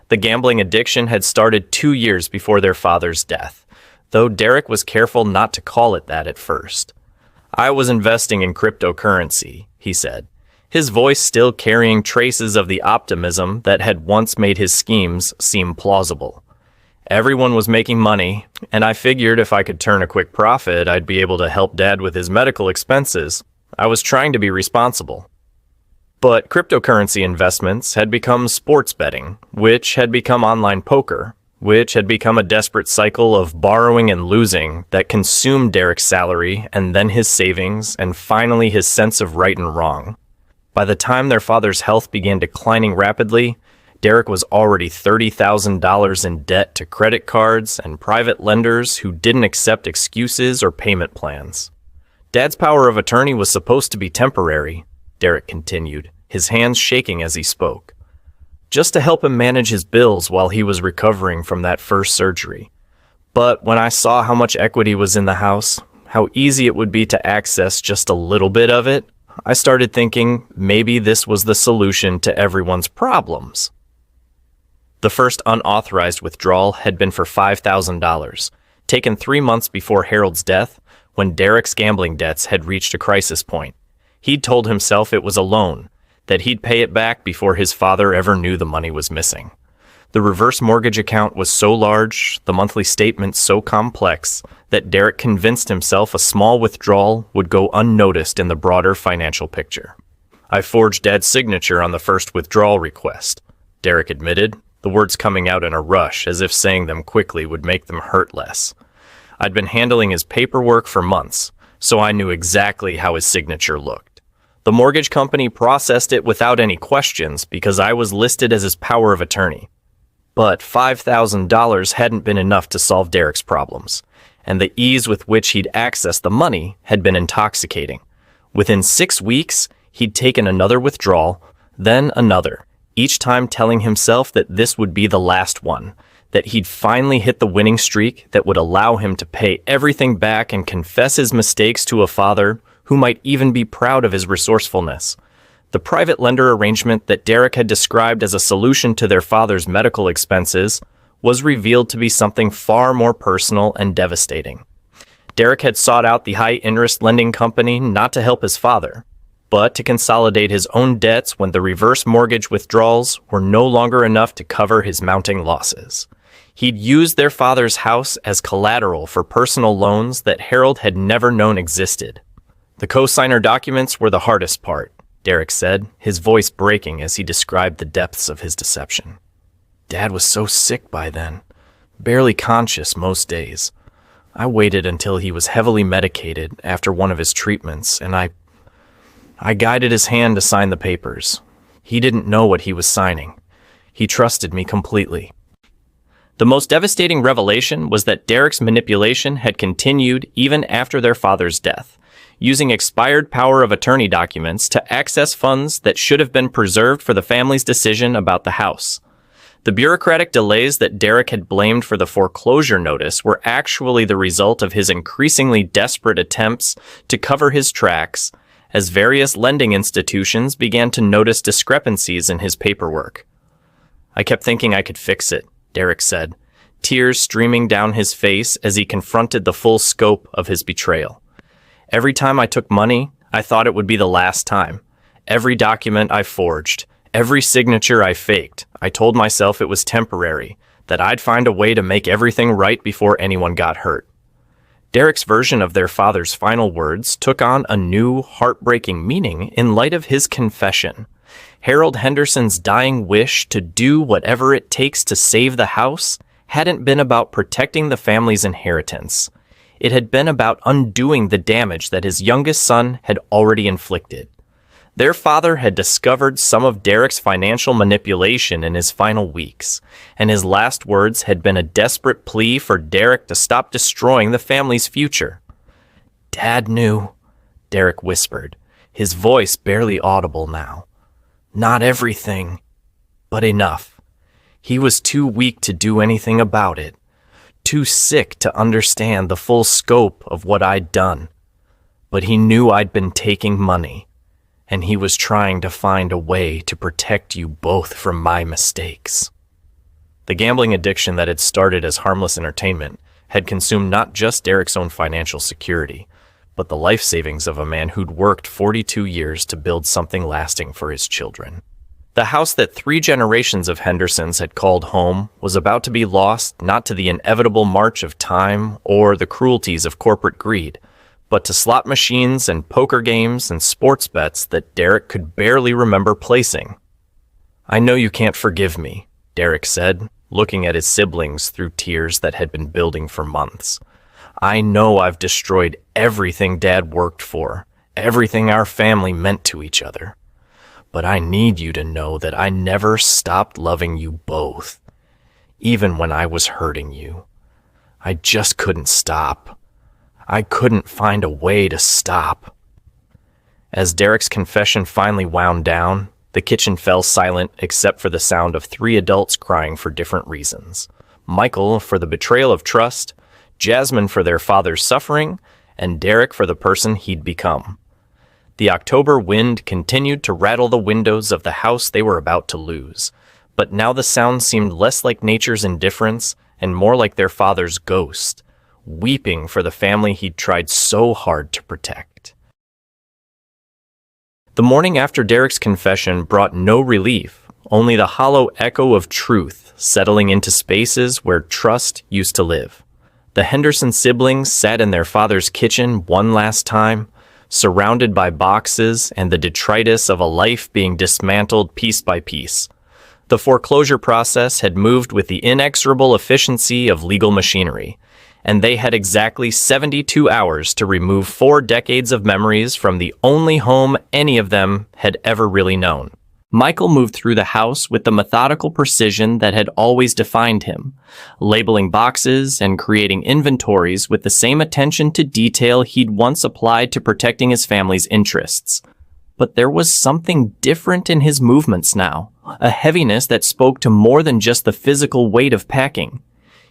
The gambling addiction had started 2 years before their father's death, though Derek was careful not to call it that at first. "I was investing in cryptocurrency," he said, his voice still carrying traces of the optimism that had once made his schemes seem plausible. "Everyone was making money, and I figured if I could turn a quick profit, I'd be able to help Dad with his medical expenses. I was trying to be responsible." But cryptocurrency investments had become sports betting, which had become online poker, which had become a desperate cycle of borrowing and losing that consumed Derek's salary and then his savings and finally his sense of right and wrong. By the time their father's health began declining rapidly, Derek was already $30,000 in debt to credit cards and private lenders who didn't accept excuses or payment plans. Dad's power of attorney was supposed to be temporary, Derek continued, his hands shaking as he spoke, just to help him manage his bills while he was recovering from that first surgery. But when I saw how much equity was in the house, how easy it would be to access just a little bit of it, I started thinking maybe this was the solution to everyone's problems. The first unauthorized withdrawal had been for $5,000, taken 3 months before Harold's death, when Derek's gambling debts had reached a crisis point. He'd told himself it was a loan, that he'd pay it back before his father ever knew the money was missing. The reverse mortgage account was so large, the monthly statements so complex, that Derek convinced himself a small withdrawal would go unnoticed in the broader financial picture. "I forged Dad's signature on the first withdrawal request," Derek admitted, the words coming out in a rush as if saying them quickly would make them hurt less. "I'd been handling his paperwork for months, so I knew exactly how his signature looked. The mortgage company processed it without any questions because I was listed as his power of attorney. But $5,000 hadn't been enough to solve Derek's problems, and the ease with which he'd accessed the money had been intoxicating. Within 6 weeks, he'd taken another withdrawal, then another, each time telling himself that this would be the last one, that he'd finally hit the winning streak that would allow him to pay everything back and confess his mistakes to a father who might even be proud of his resourcefulness. The private lender arrangement that Derek had described as a solution to their father's medical expenses was revealed to be something far more personal and devastating. Derek had sought out the high-interest lending company not to help his father, but to consolidate his own debts when the reverse mortgage withdrawals were no longer enough to cover his mounting losses. He'd used their father's house as collateral for personal loans that Harold had never known existed. "The co-signer documents were the hardest part," Derek said, his voice breaking as he described the depths of his deception. "Dad was so sick by then, barely conscious most days. I waited until he was heavily medicated after one of his treatments, and I guided his hand to sign the papers. He didn't know what he was signing. He trusted me completely." The most devastating revelation was that Derek's manipulation had continued even after their father's death, using expired power of attorney documents to access funds that should have been preserved for the family's decision about the house. The bureaucratic delays that Derek had blamed for the foreclosure notice were actually the result of his increasingly desperate attempts to cover his tracks as various lending institutions began to notice discrepancies in his paperwork. "I kept thinking I could fix it," Derek said, tears streaming down his face as he confronted the full scope of his betrayal. "Every time I took money, I thought it would be the last time. Every document I forged, every signature I faked, I told myself it was temporary, that I'd find a way to make everything right before anyone got hurt." Derek's version of their father's final words took on a new, heartbreaking meaning in light of his confession. Harold Henderson's dying wish to do whatever it takes to save the house hadn't been about protecting the family's inheritance. It had been about undoing the damage that his youngest son had already inflicted. Their father had discovered some of Derek's financial manipulation in his final weeks, and his last words had been a desperate plea for Derek to stop destroying the family's future. "Dad knew," Derek whispered, his voice barely audible now. "Not everything, but enough. He was too weak to do anything about it, too sick to understand the full scope of what I'd done. But he knew I'd been taking money, and he was trying to find a way to protect you both from my mistakes." The gambling addiction that had started as harmless entertainment had consumed not just Derek's own financial security, but the life savings of a man who'd worked 42 years to build something lasting for his children. The house that 3 generations of Hendersons had called home was about to be lost not to the inevitable march of time or the cruelties of corporate greed, but to slot machines and poker games and sports bets that Derek could barely remember placing. "I know you can't forgive me," Derek said, looking at his siblings through tears that had been building for months. "I know I've destroyed everything Dad worked for, everything our family meant to each other. But I need you to know that I never stopped loving you both, even when I was hurting you. I just couldn't stop. I couldn't find a way to stop." As Derek's confession finally wound down, the kitchen fell silent except for the sound of 3 adults crying for different reasons. Michael for the betrayal of trust, Jasmine for their father's suffering, and Derek for the person he'd become. The October wind continued to rattle the windows of the house they were about to lose, but now the sound seemed less like nature's indifference and more like their father's ghost, weeping for the family he'd tried so hard to protect. The morning after Derek's confession brought no relief, only the hollow echo of truth settling into spaces where trust used to live. The Henderson siblings sat in their father's kitchen one last time, surrounded by boxes and the detritus of a life being dismantled piece by piece. The foreclosure process had moved with the inexorable efficiency of legal machinery, and they had exactly 72 hours to remove 4 decades of memories from the only home any of them had ever really known. Michael moved through the house with the methodical precision that had always defined him, labeling boxes and creating inventories with the same attention to detail he'd once applied to protecting his family's interests. But there was something different in his movements now, a heaviness that spoke to more than just the physical weight of packing.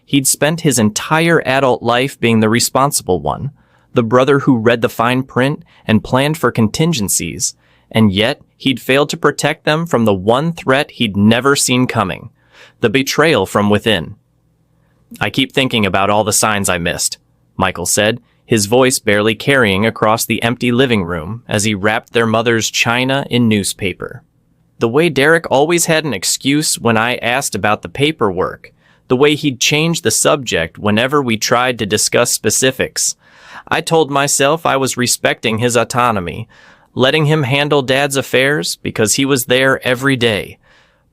He'd spent his entire adult life being the responsible one, the brother who read the fine print and planned for contingencies, and yet he'd failed to protect them from the one threat he'd never seen coming, the betrayal from within. "I keep thinking about all the signs I missed," Michael said, his voice barely carrying across the empty living room as he wrapped their mother's china in newspaper. The way Derek always had an excuse when I asked about the paperwork, the way he'd change the subject whenever we tried to discuss specifics. I told myself I was respecting his autonomy, letting him handle Dad's affairs because he was there every day.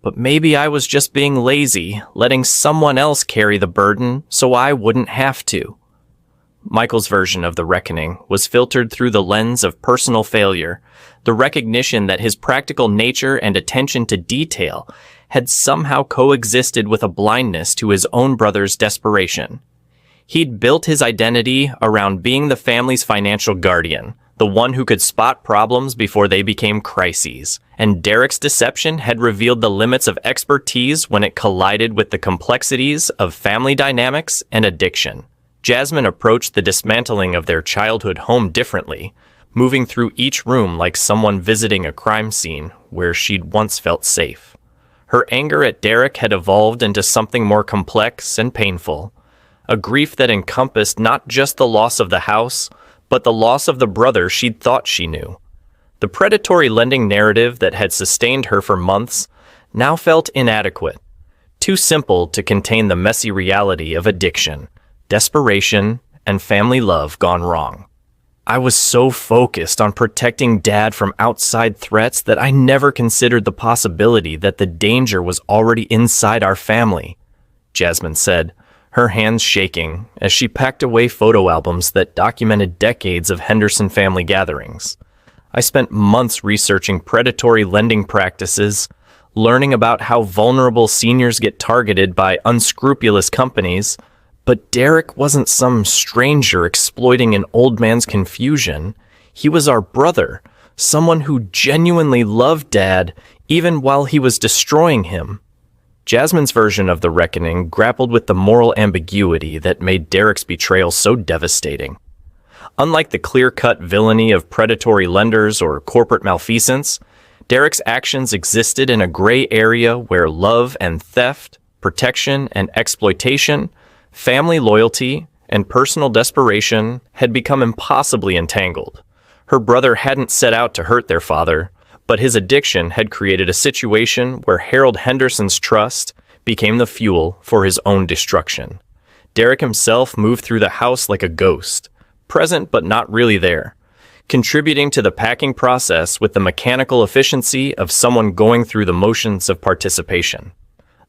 But maybe I was just being lazy, letting someone else carry the burden so I wouldn't have to. Michael's version of the reckoning was filtered through the lens of personal failure, the recognition that his practical nature and attention to detail had somehow coexisted with a blindness to his own brother's desperation. He'd built his identity around being the family's financial guardian, the one who could spot problems before they became crises, and Derek's deception had revealed the limits of expertise when it collided with the complexities of family dynamics and addiction. Jasmine approached the dismantling of their childhood home differently, moving through each room like someone visiting a crime scene where she'd once felt safe. Her anger at Derek had evolved into something more complex and painful, a grief that encompassed not just the loss of the house, but the loss of the brother she'd thought she knew. The predatory lending narrative that had sustained her for months now felt inadequate, too simple to contain the messy reality of addiction, desperation, and family love gone wrong. I was so focused on protecting Dad from outside threats that I never considered the possibility that the danger was already inside our family, Jasmine said, her hands shaking as she packed away photo albums that documented decades of Henderson family gatherings. I spent months researching predatory lending practices, learning about how vulnerable seniors get targeted by unscrupulous companies, but Derek wasn't some stranger exploiting an old man's confusion. He was our brother, someone who genuinely loved Dad even while he was destroying him. Jasmine's version of the reckoning grappled with the moral ambiguity that made Derek's betrayal so devastating. Unlike the clear-cut villainy of predatory lenders or corporate malfeasance, Derek's actions existed in a gray area where love and theft, protection and exploitation, family loyalty, and personal desperation had become impossibly entangled. Her brother hadn't set out to hurt their father, but his addiction had created a situation where Harold Henderson's trust became the fuel for his own destruction. Derek himself moved through the house like a ghost, present but not really there, contributing to the packing process with the mechanical efficiency of someone going through the motions of participation.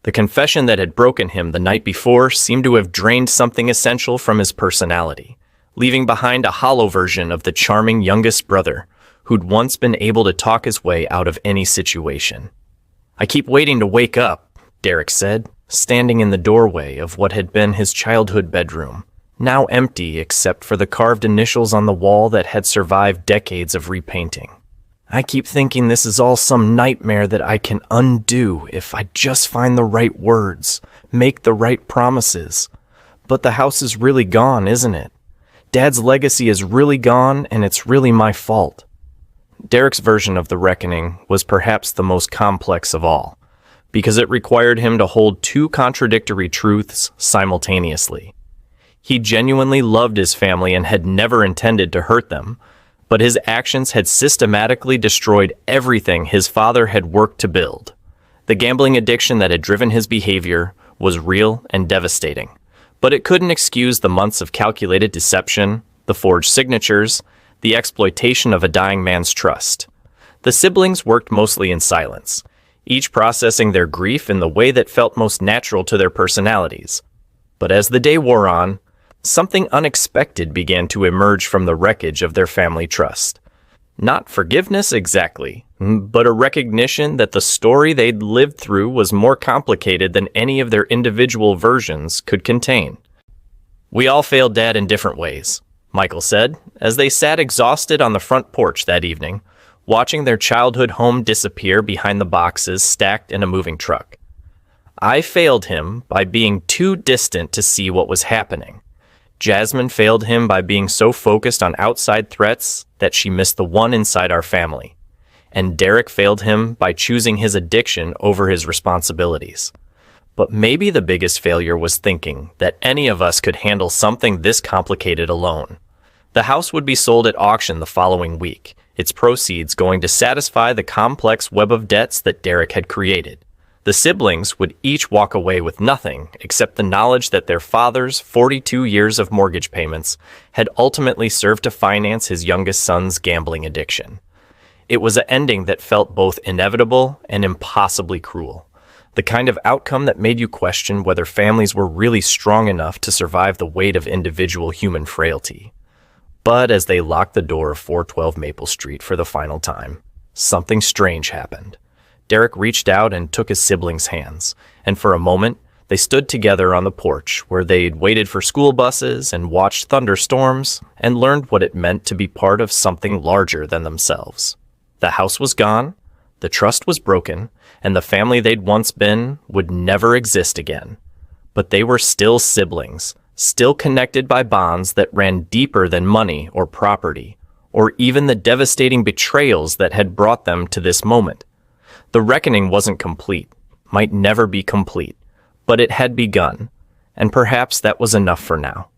The confession that had broken him the night before seemed to have drained something essential from his personality, leaving behind a hollow version of the charming youngest brother who'd once been able to talk his way out of any situation. "I keep waiting to wake up," Derek said, standing in the doorway of what had been his childhood bedroom, now empty except for the carved initials on the wall that had survived decades of repainting. "I keep thinking this is all some nightmare that I can undo if I just find the right words, make the right promises. But the house is really gone, isn't it? Dad's legacy is really gone, and it's really my fault." Derek's version of the reckoning was perhaps the most complex of all. because it required him to hold two contradictory truths simultaneously. He genuinely loved his family and had never intended to hurt them, but his actions had systematically destroyed everything his father had worked to build. The gambling addiction that had driven his behavior was real and devastating, but it couldn't excuse the months of calculated deception, the forged signatures, the exploitation of a dying man's trust. The siblings worked mostly in silence, each processing their grief in the way that felt most natural to their personalities. But as the day wore on, something unexpected began to emerge from the wreckage of their family trust. Not forgiveness exactly, but a recognition that the story they'd lived through was more complicated than any of their individual versions could contain. "We all failed Dad in different ways," Michael said, as they sat exhausted on the front porch that evening, watching their childhood home disappear behind the boxes stacked in a moving truck. "I failed him by being too distant to see what was happening. Jasmine failed him by being so focused on outside threats that she missed the one inside our family. And Derek failed him by choosing his addiction over his responsibilities. But maybe the biggest failure was thinking that any of us could handle something this complicated alone." The house would be sold at auction the following week, its proceeds going to satisfy the complex web of debts that Derek had created. The siblings would each walk away with nothing except the knowledge that their father's 42 years of mortgage payments had ultimately served to finance his youngest son's gambling addiction. It was an ending that felt both inevitable and impossibly cruel, the kind of outcome that made you question whether families were really strong enough to survive the weight of individual human frailty. But as they locked the door of 412 Maple Street for the final time, something strange happened. Derek reached out and took his siblings' hands, and for a moment, they stood together on the porch where they'd waited for school buses and watched thunderstorms and learned what it meant to be part of something larger than themselves. The house was gone, the trust was broken, and the family they'd once been would never exist again. But they were still siblings, still connected by bonds that ran deeper than money or property, or even the devastating betrayals that had brought them to this moment. The reckoning wasn't complete, might never be complete, but it had begun, and perhaps that was enough for now.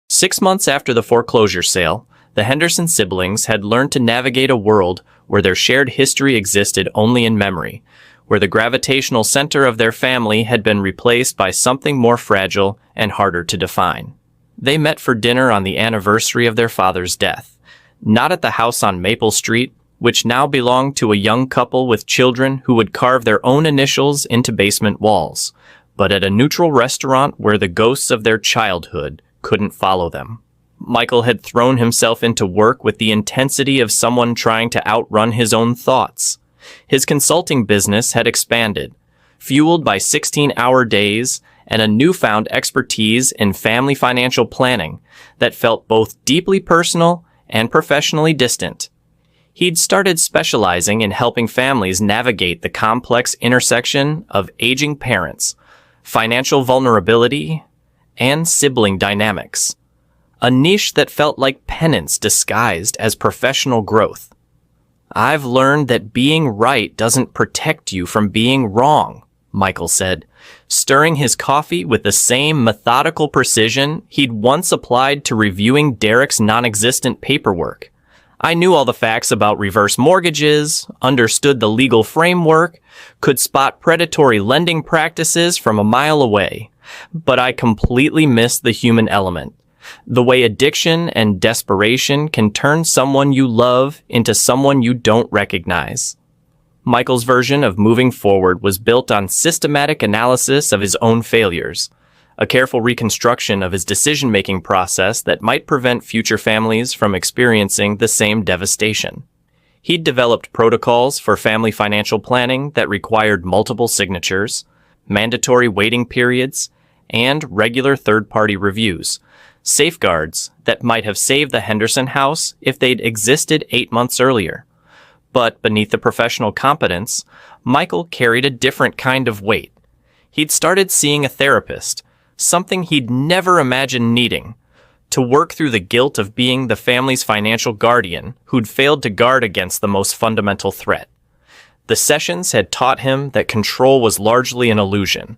6 months after the foreclosure sale, the Henderson siblings had learned to navigate a world where their shared history existed only in memory, where the gravitational center of their family had been replaced by something more fragile and harder to define. They met for dinner on the anniversary of their father's death, not at the house on Maple Street, which now belonged to a young couple with children who would carve their own initials into basement walls, but at a neutral restaurant where the ghosts of their childhood couldn't follow them. Michael had thrown himself into work with the intensity of someone trying to outrun his own thoughts. His consulting business had expanded, fueled by 16-hour days and a newfound expertise in family financial planning that felt both deeply personal and professionally distant. He'd started specializing in helping families navigate the complex intersection of aging parents, financial vulnerability, and sibling dynamics, a niche that felt like penance disguised as professional growth. "I've learned that being right doesn't protect you from being wrong," Michael said, stirring his coffee with the same methodical precision he'd once applied to reviewing Derek's non-existent paperwork. "I knew all the facts about reverse mortgages, understood the legal framework, could spot predatory lending practices from a mile away, but I completely missed the human element. The way addiction and desperation can turn someone you love into someone you don't recognize." Michael's version of moving forward was built on systematic analysis of his own failures, a careful reconstruction of his decision-making process that might prevent future families from experiencing the same devastation. He'd developed protocols for family financial planning that required multiple signatures, mandatory waiting periods, and regular third-party reviews, safeguards that might have saved the Henderson house if they'd existed 8 months earlier. But beneath the professional competence, Michael carried a different kind of weight. He'd started seeing a therapist, something he'd never imagined needing, to work through the guilt of being the family's financial guardian who'd failed to guard against the most fundamental threat. The sessions had taught him that control was largely an illusion,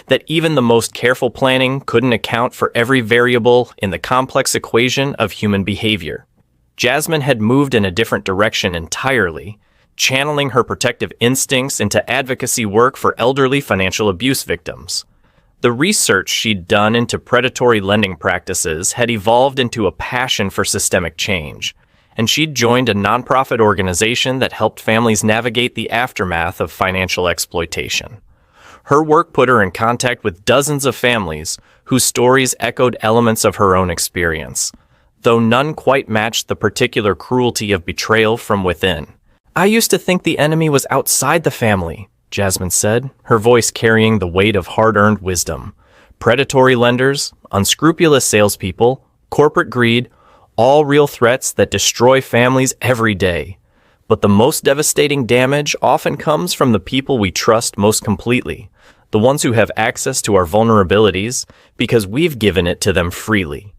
that even the most careful planning couldn't account for every variable in the complex equation of human behavior. Jasmine had moved in a different direction entirely, channeling her protective instincts into advocacy work for elderly financial abuse victims. The research she'd done into predatory lending practices had evolved into a passion for systemic change, and she'd joined a nonprofit organization that helped families navigate the aftermath of financial exploitation. Her work put her in contact with dozens of families whose stories echoed elements of her own experience, though none quite matched the particular cruelty of betrayal from within. "I used to think the enemy was outside the family," Jasmine said, her voice carrying the weight of hard-earned wisdom. "Predatory lenders, unscrupulous salespeople, corporate greed, all real threats that destroy families every day. But the most devastating damage often comes from the people we trust most completely, the ones who have access to our vulnerabilities because we've given it to them freely."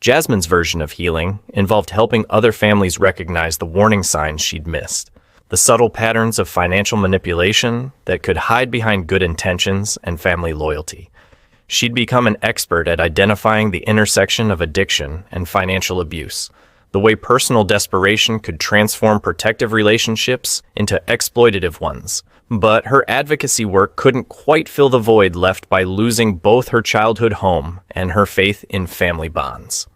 Jasmine's version of healing involved helping other families recognize the warning signs she'd missed, the subtle patterns of financial manipulation that could hide behind good intentions and family loyalty. She'd become an expert at identifying the intersection of addiction and financial abuse, the way personal desperation could transform protective relationships into exploitative ones. But her advocacy work couldn't quite fill the void left by losing both her childhood home and her faith in family bonds.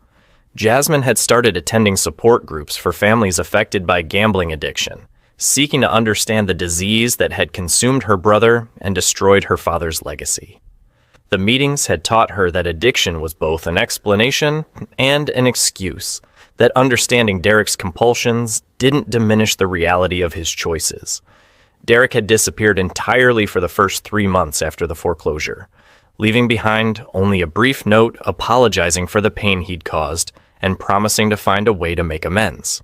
Jasmine had started attending support groups for families affected by gambling addiction, seeking to understand the disease that had consumed her brother and destroyed her father's legacy. The meetings had taught her that addiction was both an explanation and an excuse, that understanding Derek's compulsions didn't diminish the reality of his choices. Derek had disappeared entirely for the first 3 months after the foreclosure, leaving behind only a brief note apologizing for the pain he'd caused and promising to find a way to make amends.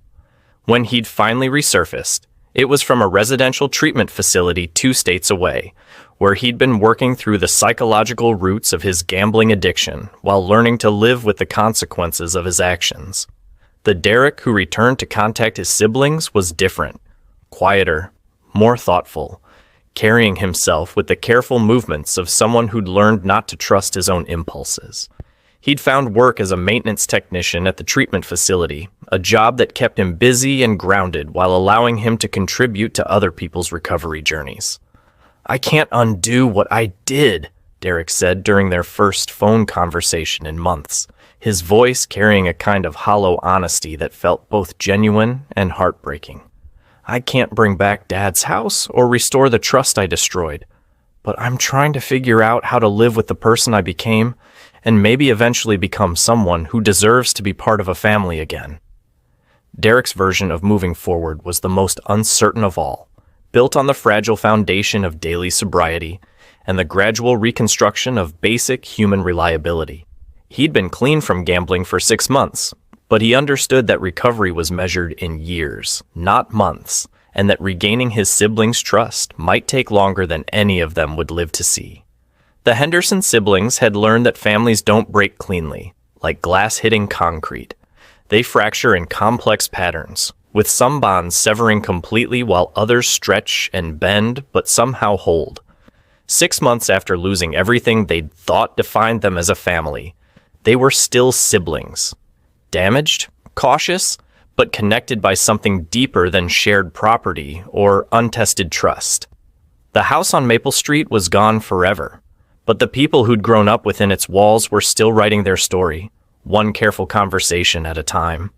When he'd finally resurfaced, it was from a residential treatment facility 2 states away, where he'd been working through the psychological roots of his gambling addiction while learning to live with the consequences of his actions. The Derek who returned to contact his siblings was different, quieter, more thoughtful, carrying himself with the careful movements of someone who'd learned not to trust his own impulses. He'd found work as a maintenance technician at the treatment facility, a job that kept him busy and grounded while allowing him to contribute to other people's recovery journeys. "I can't undo what I did," Derek said during their first phone conversation in months, his voice carrying a kind of hollow honesty that felt both genuine and heartbreaking. "I can't bring back Dad's house or restore the trust I destroyed, but I'm trying to figure out how to live with the person I became and maybe eventually become someone who deserves to be part of a family again." Derek's version of moving forward was the most uncertain of all, built on the fragile foundation of daily sobriety and the gradual reconstruction of basic human reliability. He'd been clean from gambling for 6 months, but he understood that recovery was measured in years, not months, and that regaining his siblings' trust might take longer than any of them would live to see. The Henderson siblings had learned that families don't break cleanly, like glass hitting concrete. They fracture in complex patterns, with some bonds severing completely while others stretch and bend but somehow hold. 6 months after losing everything they'd thought defined them as a family, they were still siblings. Damaged, cautious, but connected by something deeper than shared property or untested trust. The house on Maple Street was gone forever, but the people who'd grown up within its walls were still writing their story, one careful conversation at a time.